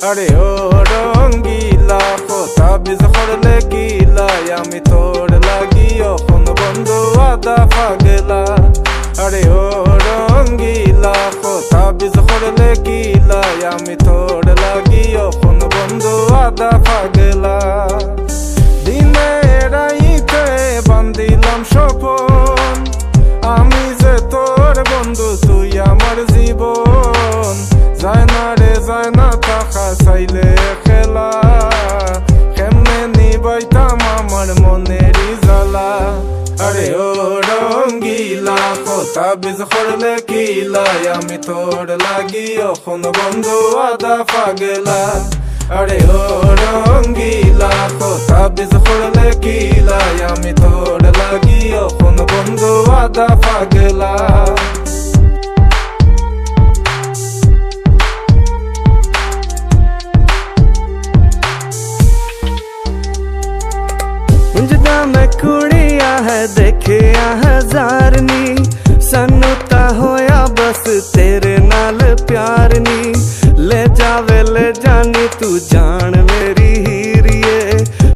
আরে ও রঙ্গিলা কথা বিজ করলে কিলাই আমি তোর লাগি এখন বন্ধু আদা পাগলা আরে ও রঙ্গিলা কথা বিজ করলে কিলাই আমি তোর লাগি এখন বন্ধু আদা পাগলা দিনে রাইতে বান্দিলাম স্বপন আমি যে তোর বন্ধু তুই আমার জীবন যায় না রে যায় না থাকা চাইলে খেলা কেমনে নিবাইতাম আমার মনেরই জ্বালা আরে ও রঙ্গিলা কথা বিজ করলে কিলাই আমি তোর লাগি এখন বন্ধু আদা পাগলা আরে ও রঙ্গিলা কথা বিজ করলে কিলাই আমি তোর লাগি এখন বন্ধু আদা পাগলা मैं कुड़िया है देखे हजार नी सानू ता होया बस तेरे